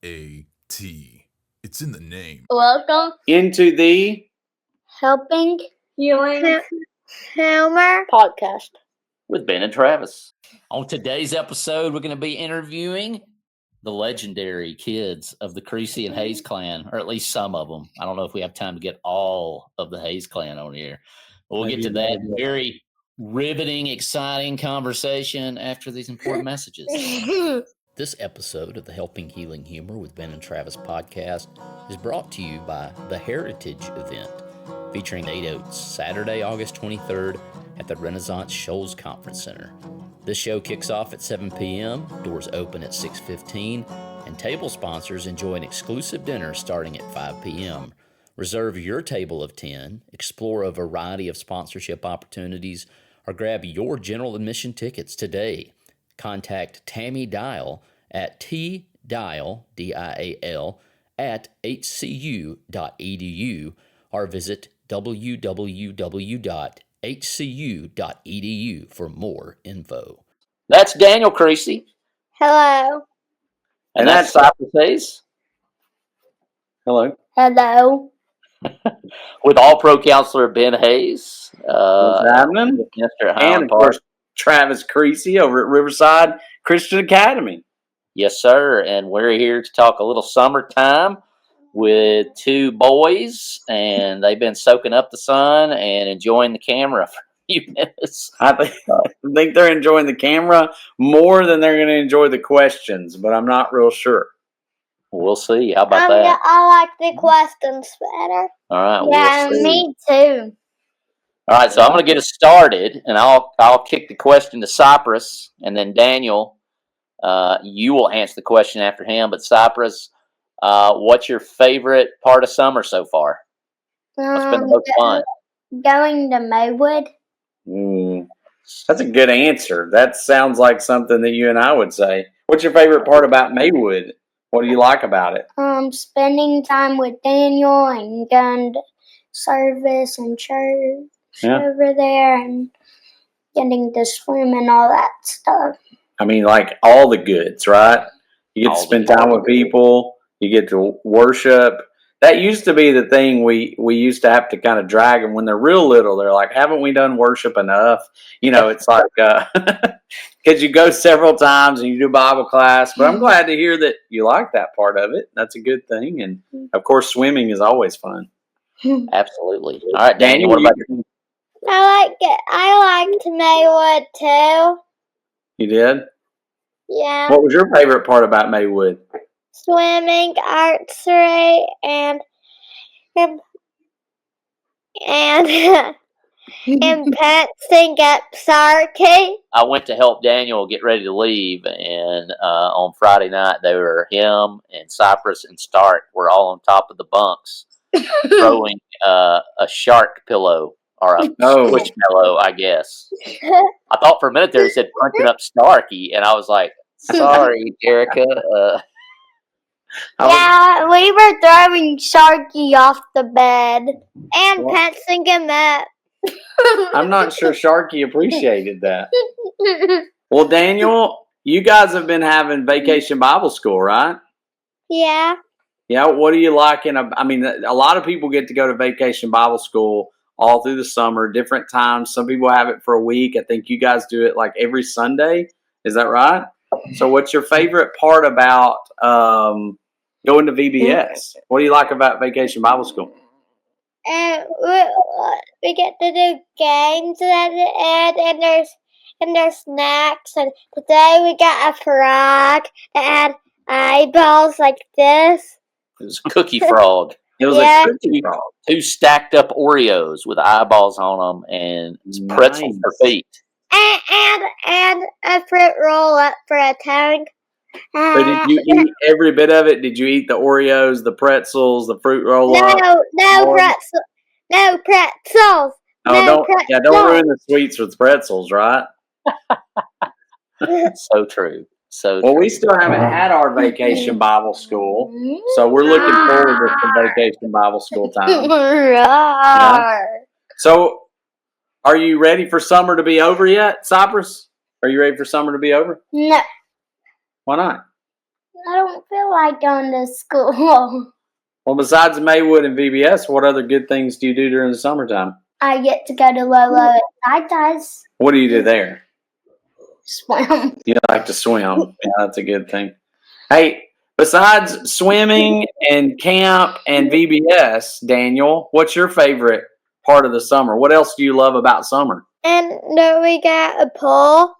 H-A-T. It's in the name. Welcome into the Helping Healing Humor podcast with Ben and Travis. On today's episode, we're going to be interviewing the legendary kids of the Creasy and Hayes clan, or at least some of them. I don't know if we have time to get all of the Hayes clan on here, but we'll get to that very riveting, exciting conversation after these important messages. This episode of the Helping Healing Humor with Ben and Travis podcast is brought to you by the Heritage Event, featuring 8 Oats, Saturday, August 23rd at the Renaissance Shoals Conference Center. This show kicks off at 7 p.m., doors open at 6:15, and table sponsors enjoy an exclusive dinner starting at 5 p.m. Reserve your table of 10, explore a variety of sponsorship opportunities, or grab your general admission tickets today. Contact Tammy Dial at tdial, D-I-A-L, at hcu.edu or visit www.hcu.edu for more info. That's Daniel Creasy. Hello. And that's Cyprus Hayes. Hello. Hello. With All-Pro Counselor Ben Hayes. What's happening? And, of course, Travis Creasy over at Riverside Christian Academy. Yes, sir. And we're here to talk a little summertime with two boys, and they've been soaking up the sun and enjoying the camera for a few minutes. I think they're enjoying the camera more than they're going to enjoy the questions, but I'm not real sure. We'll see. How about that? Yeah, I like the questions better. All right. Yeah, we'll see. Me too. All right, so I'm going to get us started, and I'll kick the question to Cyprus, and then Daniel, you will answer the question after him. But Cyprus, what's your favorite part of summer so far? What's been the most fun? Going to Maywood. That's a good answer. That sounds like something that you and I would say. What's your favorite part about Maywood? What do you like about it? Spending time with Daniel and going to service and church. Over there and getting to swim and all that stuff. I mean, like all the goods, right? You get to spend time with people. You get to worship. That used to be the thing we used to have to kind of drag them when they're real little. They're like, haven't we done worship enough? You know, it's like, because you go several times and you do Bible class. But I'm glad to hear that you like that part of it. That's a good thing. And, of course, swimming is always fun. Absolutely. All right, Daniel, what about you? I liked Maywood too. You did? Yeah. What was your favorite part about Maywood? Swimming, archery, and fencing up Sharky. I went to help Daniel get ready to leave, and on Friday night, him and Cyprus and Stark were all on top of the bunks throwing a shark pillow. Or a squishmallow, I guess. I thought for a minute there he said punching up Starkey, and I was like, sorry, Erica. Yeah, we were throwing Sharky off the bed and fencing him up. I'm not sure Sharky appreciated that. Well, Daniel, you guys have been having Vacation Bible School, right? Yeah. Yeah, what do you like? I mean, a lot of people get to go to Vacation Bible School all through the summer, different times. Some people have it for a week. I think you guys do it like every Sunday. Is that right? So what's your favorite part about going to VBS? What do you like about Vacation Bible School? And we get to do games at the end, and there's snacks. And today we got a frog that had eyeballs like this. It was a cookie frog. It was a cookie frog. Two stacked up Oreos with eyeballs on them and pretzels for feet. And a fruit roll up for a tongue. So did you eat every bit of it? Did you eat the Oreos, the pretzels, the fruit roll up? No pretzels. No pretzels. Don't ruin the sweets with pretzels, right? So true. Well, we still haven't had our Vacation Bible School, so we're looking forward to some Vacation Bible School time. So, are you ready for summer to be over yet, Cyprus? Are you ready for summer to be over? No. Why not? I don't feel like going to school. Well, besides Maywood and VBS, what other good things do you do during the summertime? I get to go to Lolo at night times. What do you do there? Swim. You like to swim. Yeah, that's a good thing. Hey, besides swimming and camp and VBS, Daniel, what's your favorite part of the summer? What else do you love about summer? And then we got a pool.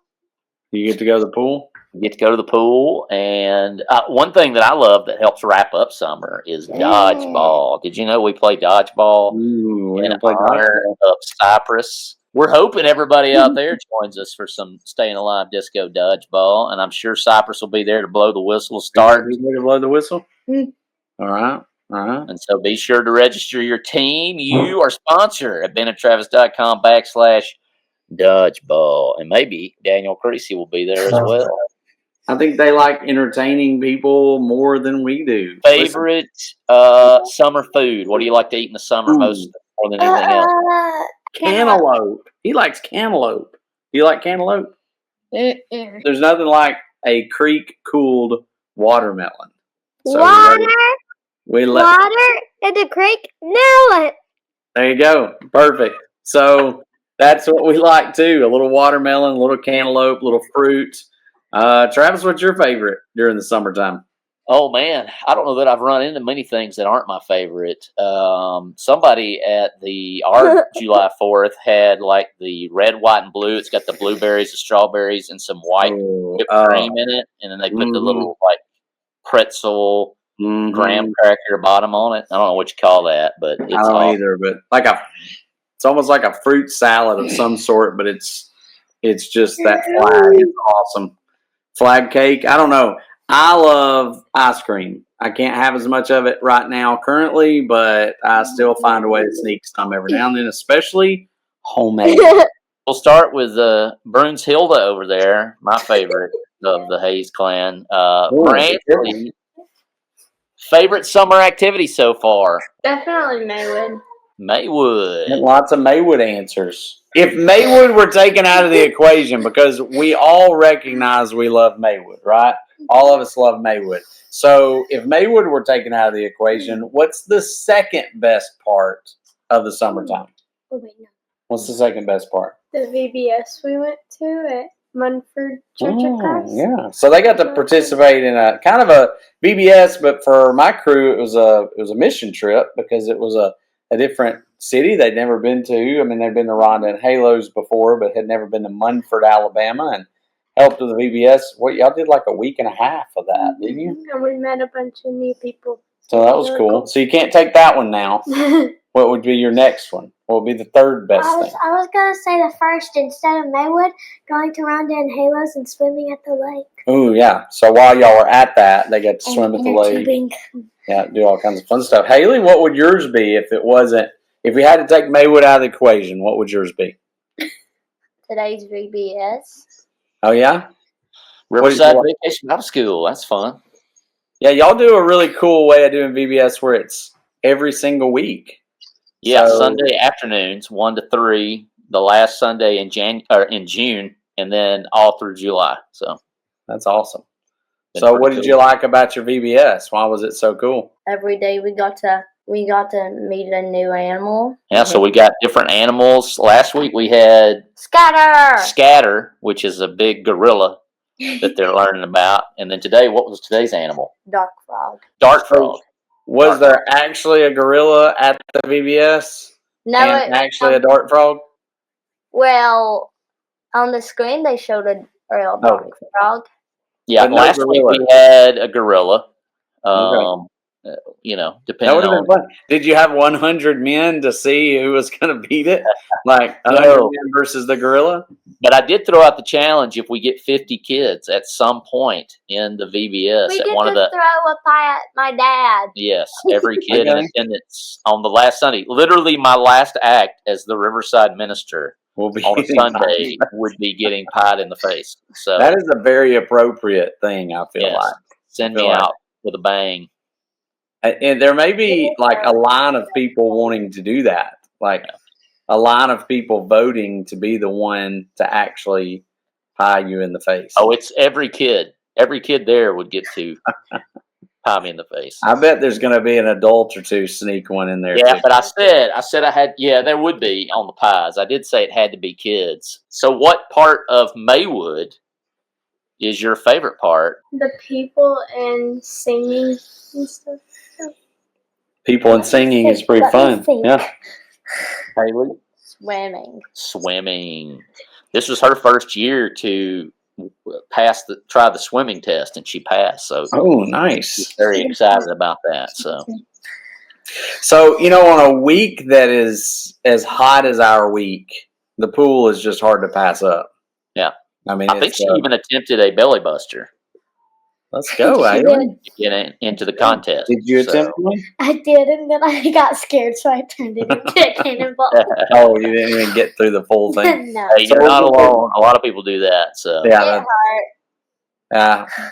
You get to go to the pool? You get to go to the pool, and one thing that I love that helps wrap up summer is dodgeball. Did you know we play dodgeball Ooh, we're in gonna play honor dodgeball. of Cyprus? We're hoping everybody out there joins us for some Staying Alive Disco dodgeball, and I'm sure Cyprus will be there to blow the whistle to start. You ready to blow the whistle? Mm. All right. All right. And so be sure to register your team, you, or sponsor at benandtravis.com/dodgeball. And maybe Daniel Creasy will be there as well. I think they like entertaining people more than we do. Favorite summer food? What do you like to eat in the summer most more than anything else? Cantaloupe. He likes cantaloupe. Do you like cantaloupe? There's nothing like a creek cooled watermelon. So Water in the creek. Nail it. There you go. Perfect. So that's what we like too. A little watermelon, a little cantaloupe, a little fruit. Travis, what's your favorite during the summertime? Oh man, I don't know that I've run into many things that aren't my favorite. Somebody at our July 4th had like the red, white, and blue. It's got the blueberries, the strawberries, and some white whipped cream in it, and then they put the little like pretzel graham cracker bottom on it. I don't know what you call that, but it's I don't either. But it's almost like a fruit salad of some sort, but it's just that flag. It's awesome. Flag cake. I don't know. I love ice cream. I can't have as much of it right now currently, but I still find a way to sneak some every now and then, especially homemade. We'll start with Brunslee over there, my favorite of the Hayes clan. Branslee, favorite summer activity so far? Definitely Maywood. Maywood. And lots of Maywood answers. If Maywood were taken out of the equation, because we all recognize we love Maywood, right? All of us love Maywood. So if Maywood were taken out of the equation, what's the second best part of the summertime? Oh, wait, no. What's the second best part? The VBS we went to at Munford Church of Christ. Yeah. So they got to participate in a kind of a VBS, but for my crew, it was a mission trip because it was a different city they'd never been to. I mean, they'd been to Rhonda and Hailee's before, but had never been to Munford, Alabama, and helped with the VBS. What, y'all did like a week and a half of that, didn't you? And we met a bunch of new people. So that was cool. So you can't take that one now. What would be your next one? What would be the third best thing? I was going to say the first instead of Maywood, going to Rhonda and Hailee's and swimming at the lake. Oh, yeah. So while y'all were at that, they got to swim at the lake. Yeah, do all kinds of fun stuff. Hailee, what would yours be if we had to take Maywood out of the equation? What would yours be? Today's VBS. Oh, yeah? Riverside Vacation Bible School. That's fun. Yeah, y'all do a really cool way of doing VBS where it's every single week. Yeah, so, Sunday afternoons, 1 to 3, the last Sunday in June, and then all through July. So that's awesome. So what did you like about your VBS? Why was it so cool? Every day we got to meet a new animal. Yeah, so we got different animals. Last week we had Scatter, which is a big gorilla that they're learning about. And then today, what was today's animal? Dark frog. Dark frog. Was there actually a gorilla at the VBS? No, actually a dark frog? Well, on the screen they showed a real dark frog. Yeah, last week we had a gorilla. You know, depending on. Fun. Did you have 100 men to see who was going to beat it? Like 100 men versus the gorilla? But I did throw out the challenge if we get 50 kids at some point in the VBS. We get to throw a pie at my dad. Yes, every kid in attendance on the last Sunday. Literally my last act as the Riverside minister on a Sunday would be getting pied in the face. So that is a very appropriate thing, I feel like. Send me out with a bang. And there may be like a line of people wanting to do that. Like a line of people voting to be the one to actually pie you in the face. Oh, it's every kid. Every kid there would get to pie me in the face. I bet there's going to be an adult or two sneak one in there. Yeah, too. but I said I had. Yeah, there would be on the pies. I did say it had to be kids. So, what part of Maywood is your favorite part? The people and singing and stuff. People and singing is pretty fun. Yeah. Hailee? Swimming. This was her first year to try the swimming test, and she passed. So, Oh, nice. she's very excited about that. So, on a week that is as hot as our week, the pool is just hard to pass up. Yeah. I mean, I think she even attempted a belly buster. Let's go, She Hailee. did. to get into the contest. Did you So- attempt one? I did, and then I got scared, so I turned it into a cannonball. Oh, you didn't even get through the full thing. No. Hey, you're not alone. A lot of people do that. So, Yeah,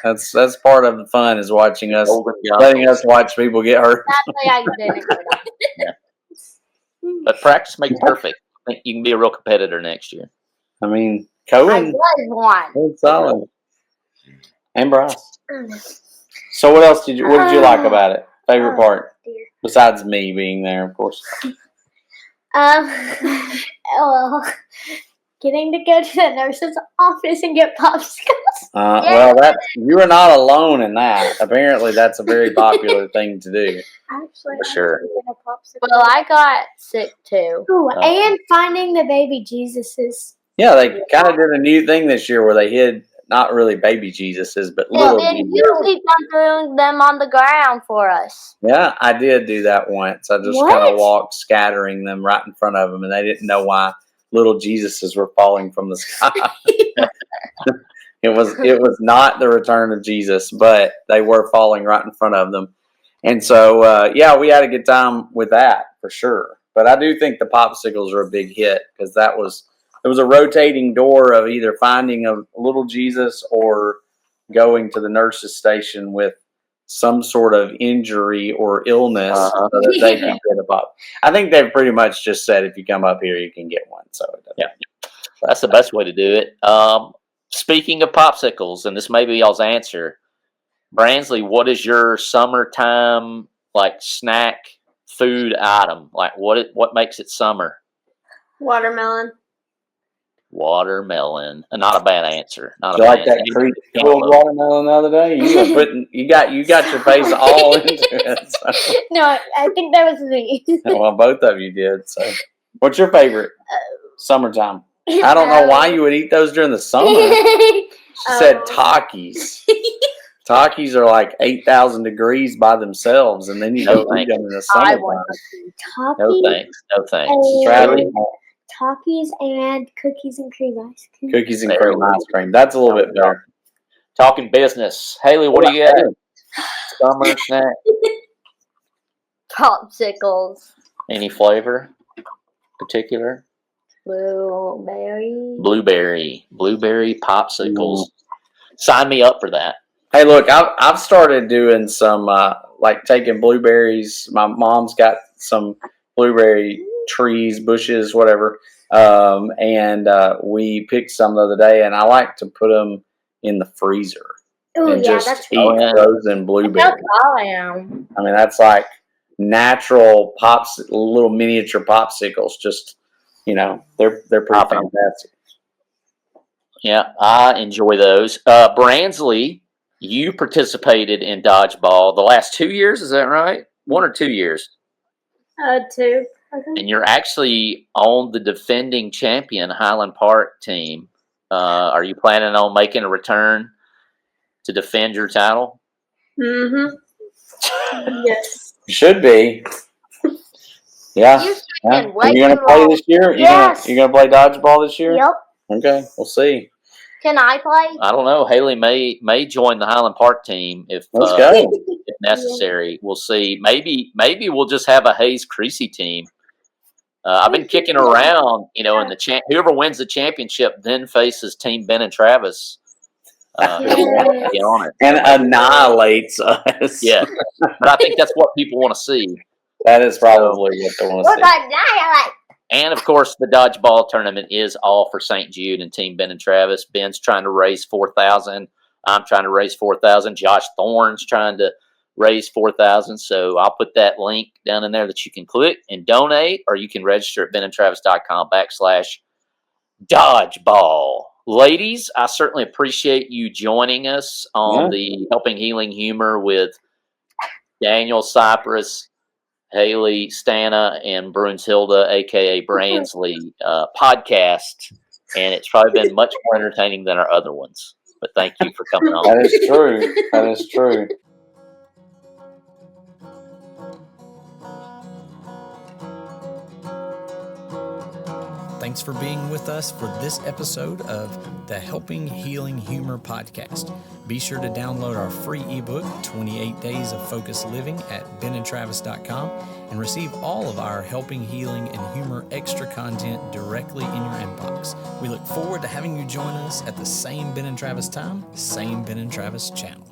that's part of the fun is watching us, Golden letting goggles. us watch people get hurt. I didn't go down. But practice makes perfect. I think you can be a real competitor next year. I mean, I Cohen, was one. Cohen's solid, and Bryce. So, what else did you like about it? Favorite part Dear. besides me being there, of course. Well, getting to go to the nurse's office and get popsicles. Well, you are not alone in that. Apparently, that's a very popular thing to do. Actually, For sure. Well, I got sick too. Ooh, and finding the baby Jesuses. Yeah, they kind of did a new thing this year where they hid not really baby Jesuses, but little And Jesus. usually come through them on the ground for us. Yeah, I did do that once. I just What? kind of walked scattering them right in front of them, and they didn't know why little Jesuses were falling from the sky. It was not the return of Jesus, but they were falling right in front of them. And so, we had a good time with that for sure. But I do think the popsicles are a big hit because it was a rotating door of either finding a little Jesus or going to the nurse's station with some sort of injury or illness so that they can get a pop. I think they've pretty much just said if you come up here, you can get one. So That's the best way to do it. Speaking of popsicles, and this may be y'all's answer, Branslee, what is your summertime snack food item? Like what makes it summer? Watermelon. Watermelon. Not a bad answer. Not you a like bad that answer. cream filled watermelon the other day? You got your face all into it. So. No, I think that was me. Well, both of you did. So, what's your favorite summertime? I don't know why you would eat those during the summer. She said Takis. Takis are like 8,000 degrees by themselves, and then you go eat them in the I summertime. want No Takis, thanks. No thanks. Travis? Takis and cookies and cream ice cream. Cookies and cream ice cream. That's a little bit better. Talking business. Hailee, what do you got? Summer snack. popsicles. Any flavor? Particular? Blueberry. Blueberry popsicles. Sign me up for that. Hey, look, I've started doing some taking blueberries. My mom's got some blueberry trees, bushes, whatever, and we picked some the other day, and I like to put them in the freezer Oh and yeah, just that's eat frozen blueberries. That's all I am. I mean, that's like natural little miniature popsicles. Just they're pretty fantastic. Yeah, I enjoy those. Branslee, you participated in dodgeball the last 2 years, is that right? 1 or 2 years. 2. And you're actually on the defending champion Highland Park team. Are you planning on making a return to defend your title? Mm-hmm. Yes. Should be. Yeah. You Yeah. spend Are way you going to too play long. this year? Yes. You going to play dodgeball this year? Yep. Okay, we'll see. Can I play? I don't know. Hailee may join the Highland Park team if Let's go. if necessary. We'll see. Maybe we'll just have a Hayes Creasy team. I've been kicking around, in the whoever wins the championship then faces Team Ben and Travis. Who want to get on it And annihilates us. Yeah, but I think that's what people want to see. That is probably what they want to see. And of course, the dodgeball tournament is all for St. Jude and Team Ben and Travis. Ben's trying to raise $4,000. I'm trying to raise $4,000. Josh Thorne's trying to raise $4,000. So I'll put that link down in there that you can click and donate, or you can register at benandtravis.com/dodgeball. Ladies, I certainly appreciate you joining us on the Helping Healing Humor with Daniel, Cyprus, Hailee, Stana, and Brunshilde, aka Branslee, podcast. And it's probably been much more entertaining than our other ones. But thank you for coming on. That is true. That is true. Thanks for being with us for this episode of the Helping Healing Humor podcast. Be sure to download our free ebook, 28 Days of Focused Living, at benandtravis.com and receive all of our Helping Healing and Humor extra content directly in your inbox. We look forward to having you join us at the same Ben and Travis time, same Ben and Travis channel.